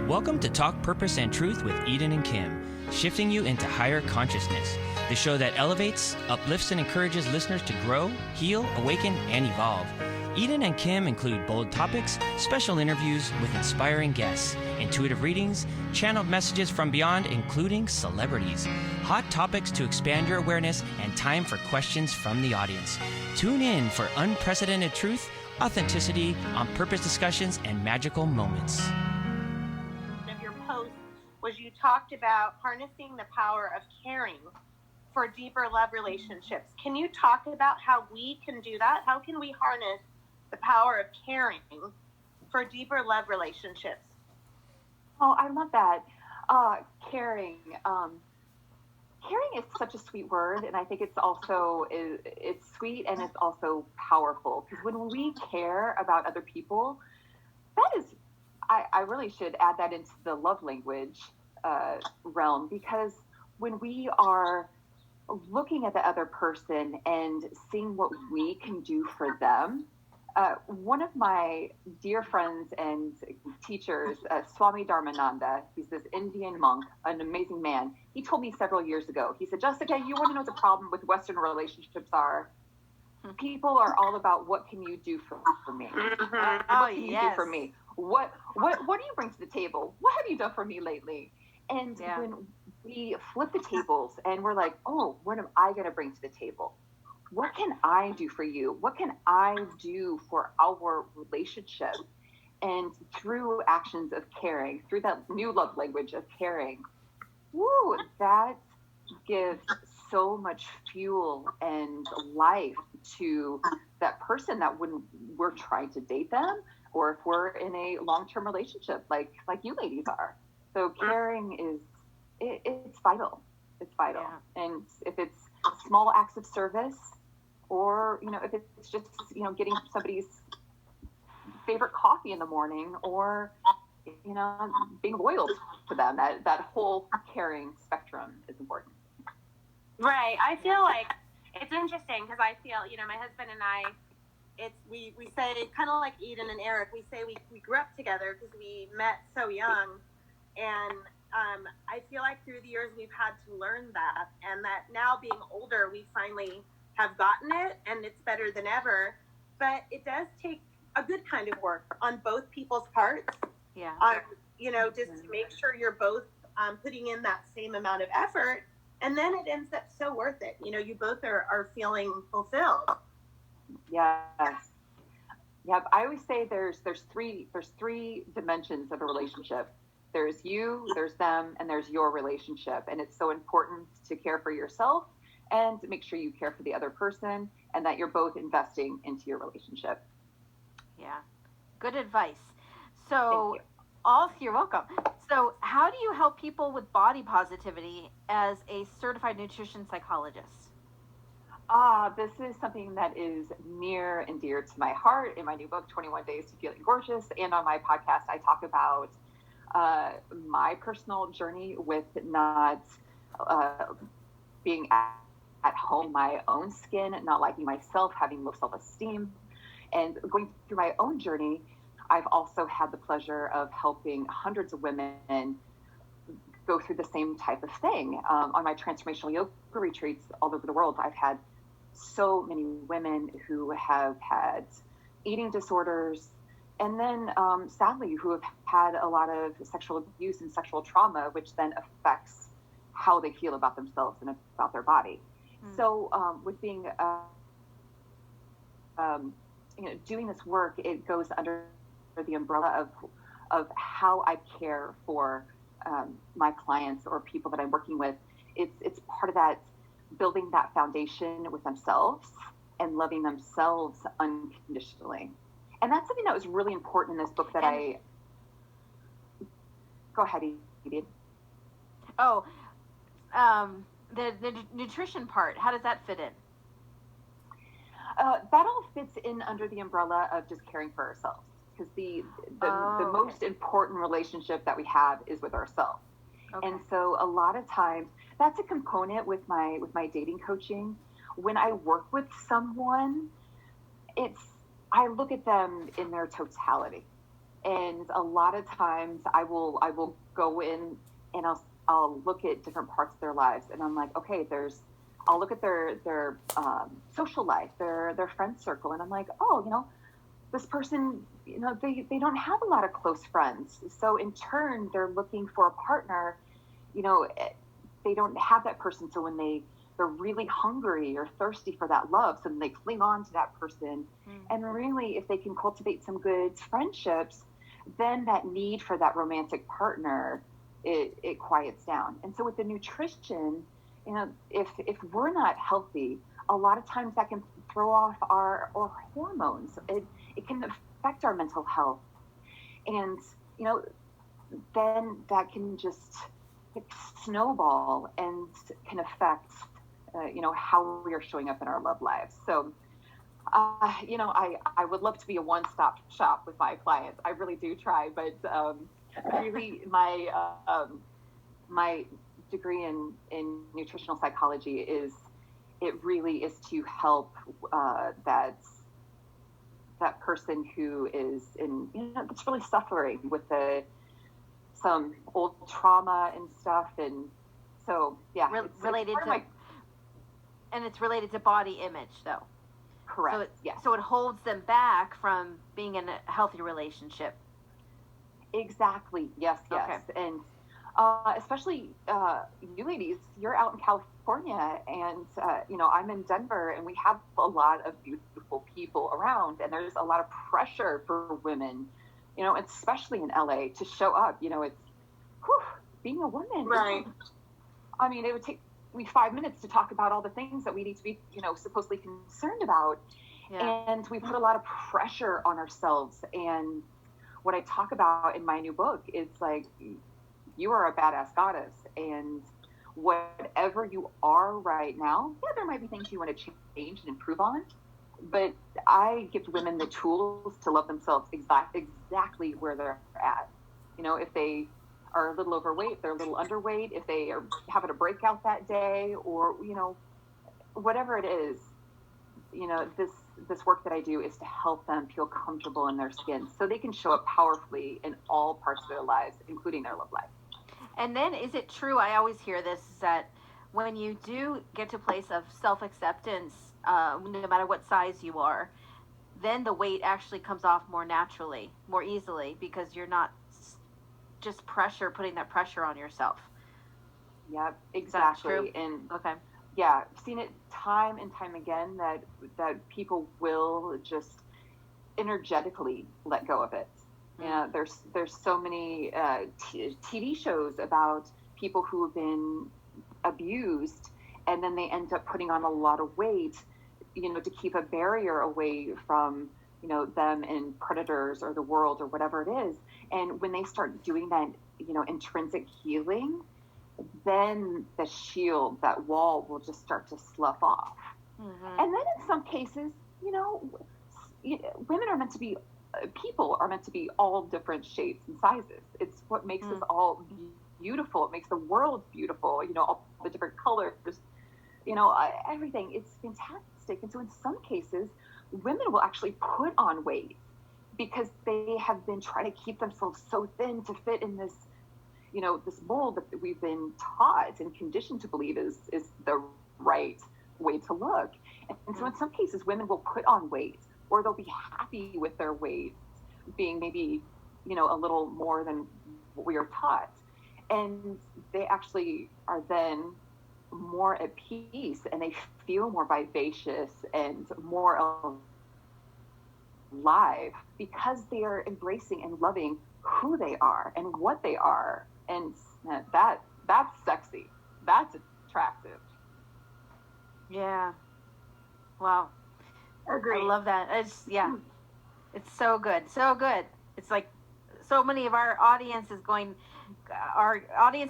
Welcome to Talk Purpose and Truth with Eden and Kim, shifting you into higher consciousness, the show that elevates, uplifts, and encourages listeners to grow, heal, awaken, and evolve. Eden and Kim include bold topics, special interviews with inspiring guests, intuitive readings, channeled messages from beyond, including celebrities, hot topics to expand your awareness, and time for questions from the audience. Tune in for unprecedented truth, authenticity, on-purpose discussions, and magical moments. Of your post was you talked about harnessing the power of caring for deeper love relationships. Can you talk about how we can do that? How can we harness the power of caring for deeper love relationships? Oh, I love that. Caring. Caring is such a sweet word, and I think it's sweet and it's also powerful, because when we care about other people, that is, I really should add that into the love language realm, because when we are looking at the other person and seeing what we can do for them, one of my dear friends and teachers, Swami Dharmananda, he's this Indian monk, an amazing man. He told me several years ago, he said, Jessica, you want to know what the problem with Western relationships are? People are all about, what can you do for me? What can you do for me? What do you bring to the table? What have you done for me lately? And when we flip the tables and we're like, oh, what am I going to bring to the table? What can I do for you? What can I do for our relationship? And through actions of caring, through that new love language of caring, that gives so much fuel and life to that person, that when we're trying to date them, or if we're in a long-term relationship like you ladies are. So caring it's vital. It's vital. Yeah. And if it's small acts of service, or, if it's just, getting somebody's favorite coffee in the morning, or, being loyal to them, that whole caring spectrum is important. Right. I feel like it's interesting, because I feel, my husband and I, we say, kind of like Eden and Eric, we say we grew up together because we met so young. And I feel like through the years we've had to learn that, and that now being older, we finally have gotten it, and it's better than ever. But it does take a good kind of work on both people's parts. Yeah. Just to make sure you're both putting in that same amount of effort, and then it ends up so worth it. You both are feeling fulfilled. Yes. Yeah. I always say there's three dimensions of a relationship. There's you, there's them, and there's your relationship. And it's so important to care for yourself and make sure you care for the other person, and that you're both investing into your relationship. Yeah. Good advice. So you're welcome. So how do you help people with body positivity as a certified nutrition psychologist? This is something that is near and dear to my heart. In my new book, 21 Days to Feeling Gorgeous, and on my podcast, I talk about my personal journey with not being at home, my own skin, not liking myself, having low self-esteem. And going through my own journey, I've also had the pleasure of helping hundreds of women go through the same type of thing. On my transformational yoga retreats all over the world, I've had so many women who have had eating disorders, and then sadly, who have had a lot of sexual abuse and sexual trauma, which then affects how they feel about themselves and about their body. So with being, doing this work, it goes under the umbrella of how I care for my clients or people that I'm working with. It's part of that, building that foundation with themselves and loving themselves unconditionally. And that's something that was really important in this book that go ahead, Edith. Oh, the nutrition part, how does that fit in? That all fits in under the umbrella of just caring for ourselves, because the most important relationship that we have is with ourselves. Okay. And so a lot of times that's a component with my dating coaching. When I work with someone, I look at them in their totality. And a lot of times I will go in and I'll look at different parts of their lives, and I'm like, okay, I'll look at their social life, their friend circle, and I'm like, oh, this person, they don't have a lot of close friends. So in turn, they're looking for a partner, they don't have that person. So when they're really hungry or thirsty for that love, so then they cling on to that person. And really, if they can cultivate some good friendships, then that need for that romantic partner, it quiets down. And so with the nutrition, if we're not healthy, a lot of times that can throw off our hormones. It can affect our mental health. And, then that can just snowball and can affect, how we are showing up in our love lives. So, I would love to be a one-stop shop with my clients. I really do try, but really my degree in nutritional psychology it really is to help that person who is that's really suffering with some old trauma and stuff. And so, yeah, it's related to body image, though. Correct. So it holds them back from being in a healthy relationship. Exactly. Yes. Okay. And especially you ladies, you're out in California, and I'm in Denver, and we have a lot of beautiful people around, and there's a lot of pressure for women, especially in LA, to show up. It's being a woman. Right. I mean, it would take me 5 minutes to talk about all the things that we need to be, supposedly concerned about. Yeah. And we put a lot of pressure on ourselves. And what I talk about in my new book is like, you are a badass goddess, and whatever you are right now, there might be things you want to change and improve on, but I give women the tools to love themselves exactly where they're at. If they are a little overweight, they're a little underweight, if they are having a breakout that day, or whatever it is, this work that I do is to help them feel comfortable in their skin so they can show up powerfully in all parts of their lives, including their love life. And then, is it true, I always hear this, that when you do get to a place of self-acceptance, no matter what size you are, then the weight actually comes off more naturally, more easily, because you're not just putting that pressure on yourself. Yeah, exactly. True? And okay. Yeah, I've seen it time and time again that people will just energetically let go of it. There's so many TV shows about people who have been abused, and then they end up putting on a lot of weight, to keep a barrier away from them and predators or the world or whatever it is. And when they start doing that, intrinsic healing, then the shield, that wall, will just start to slough off. Mm-hmm. And then in some cases, women are meant to be, people are meant to be all different shapes and sizes. It's what makes us all beautiful. It makes the world beautiful, all the different colors, everything. It's fantastic. And so in some cases, women will actually put on weight because they have been trying to keep themselves so thin to fit in this this mold that we've been taught and conditioned to believe is the right way to look. And so in some cases, women will put on weight, or they'll be happy with their weight being maybe, a little more than what we are taught. And they actually are then more at peace, and they feel more vivacious and more alive because they are embracing and loving who they are and what they are. And that's sexy. That's attractive. Yeah. Wow. Agreed. I love that. It's so good. So good. It's like so many of our audience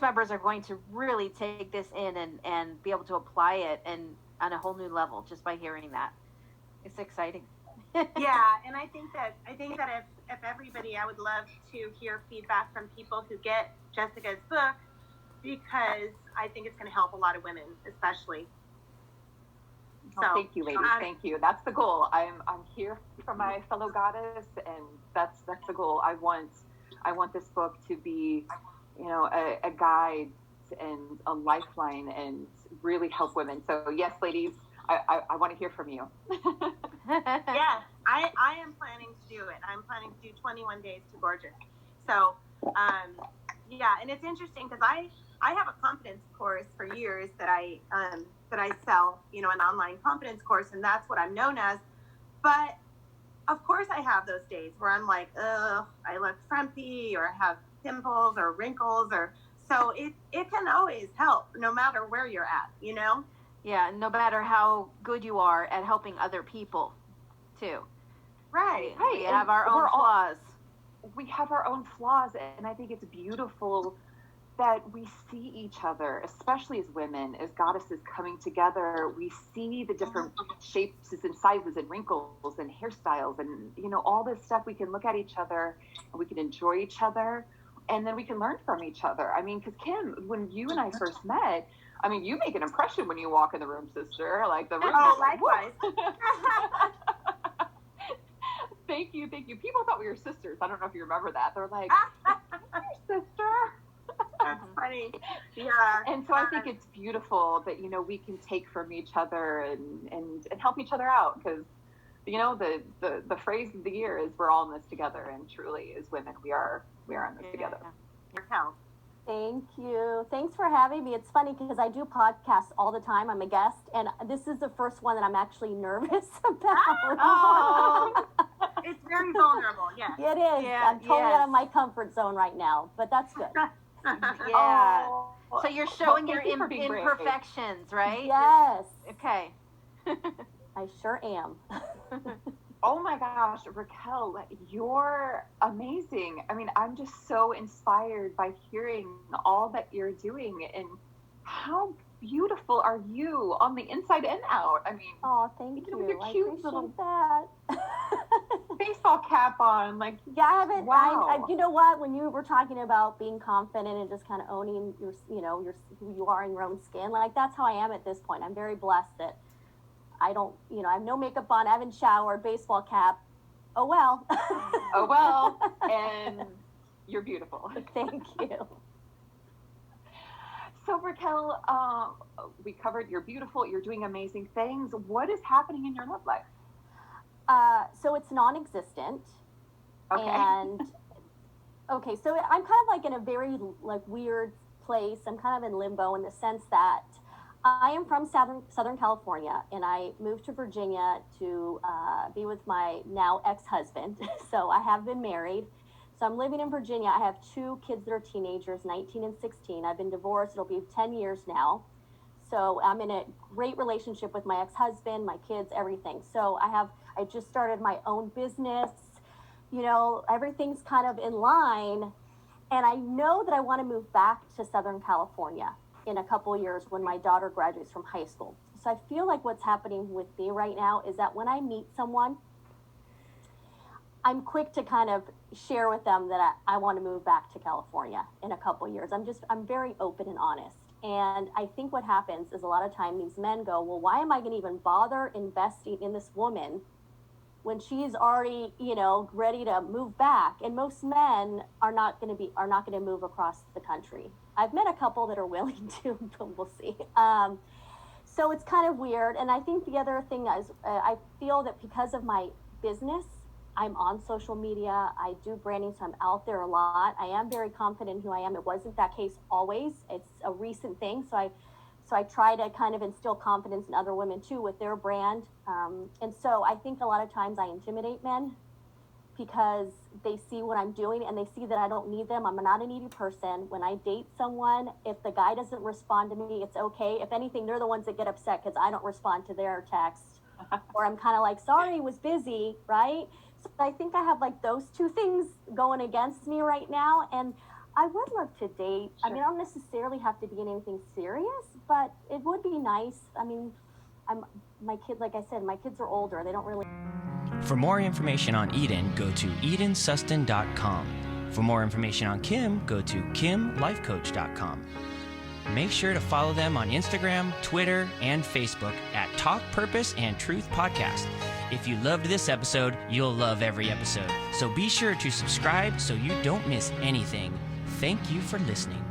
members are going to really take this in and be able to apply it on a whole new level just by hearing that. It's exciting. Yeah, and I think that if everybody, I would love to hear feedback from people who get Jessica's book, because I think it's going to help a lot of women, especially. So thank you, ladies. Thank you. That's the goal. I'm here for my fellow goddess, and that's the goal. I want this book to be, a guide and a lifeline and really help women. So yes, ladies, I want to hear from you. Yeah, I am planning to do it. I'm planning to do 21 Days to Gorgeous. So, yeah, and it's interesting because I have a confidence course for years that I sell, an online confidence course, and that's what I'm known as. But of course I have those days where I'm like, ugh, I look frumpy or have pimples or wrinkles so it can always help no matter where you're at, Yeah, no matter how good you are at helping other people, too. Right. We have our own flaws. We have our own flaws, and I think it's beautiful that we see each other, especially as women, as goddesses coming together. We see the different shapes and sizes and wrinkles and hairstyles and, all this stuff. We can look at each other and we can enjoy each other, and then we can learn from each other. I mean, because Kim, when you and I first met, I mean, you make an impression when you walk in the room, sister. Like the room. Oh, likewise. Thank you. People thought we were sisters. I don't know if you remember that. They're like, your sister. That's funny. Yeah. And so I think it's beautiful that, we can take from each other and help each other out, because, the phrase of the year is we're all in this together, and truly as women, we are in this together. Raquel. Thank you. Thanks for having me. It's funny because I do podcasts all the time. I'm a guest, and this is the first one that I'm actually nervous about. Oh, it's very vulnerable. Yeah. It is. Yeah, I'm totally out of my comfort zone right now, but that's good. Yeah. Oh, So you're showing well, your thank you for being brave. imperfections, right? Yes, Okay. I sure am. Oh my gosh, Raquel, you're amazing. I mean, I'm just so inspired by hearing all that you're doing, and how beautiful are you on the inside and out. I mean, Oh, thank with you. your I cute appreciate little that. baseball cap on, like, Yeah, I haven't. Wow. You know what? When you were talking about being confident and just kind of owning your, who you are in your own skin, like that's how I am at this point. I'm very blessed that I don't, I have no makeup on. I haven't showered. Baseball cap. Oh well. Oh well, and you're beautiful. Thank you. So Raquel, we covered you're beautiful. You're doing amazing things. What is happening in your love life? So it's non-existent. Okay. And okay, so I'm kind of like in a very weird place. I'm kind of in limbo in the sense that I am from Southern California, and I moved to Virginia to be with my now ex-husband. So I have been married. So I'm living in Virginia. I have 2 kids that are teenagers, 19 and 16. I've been divorced. It'll be 10 years now. So I'm in a great relationship with my ex-husband, my kids, everything. So I just started my own business. Everything's kind of in line. And I know that I want to move back to Southern California in a couple of years when my daughter graduates from high school. So I feel like what's happening with me right now is that when I meet someone, I'm quick to kind of share with them that I want to move back to California in a couple of years. I'm very open and honest. And I think what happens is a lot of time these men go, well, why am I going to even bother investing in this woman when she's already, ready to move back? And most men are not going to move across the country. I've met a couple that are willing to, but we'll see. So it's kind of weird. And I think the other thing is I feel that because of my business, I'm on social media. I do branding, so I'm out there a lot. I am very confident in who I am. It wasn't that case always. It's a recent thing. So I try to kind of instill confidence in other women too with their brand. And so I think a lot of times I intimidate men because they see what I'm doing and they see that I don't need them. I'm not a needy person. When I date someone, if the guy doesn't respond to me, it's okay. If anything, they're the ones that get upset because I don't respond to their text. Or I'm kind of like, sorry, was busy, right? So I think I have like those 2 things going against me right now. And I would love to date. Sure. I mean, I don't necessarily have to be in anything serious, but it would be nice. I mean, like I said, my kids are older. They don't really. For more information on Eden, go to EdenSustin.com. For more information on Kim, go to KimLifeCoach.com. Make sure to follow them on Instagram, Twitter, and Facebook at Talk Purpose and Truth Podcast. If you loved this episode, you'll love every episode. So be sure to subscribe so you don't miss anything. Thank you for listening.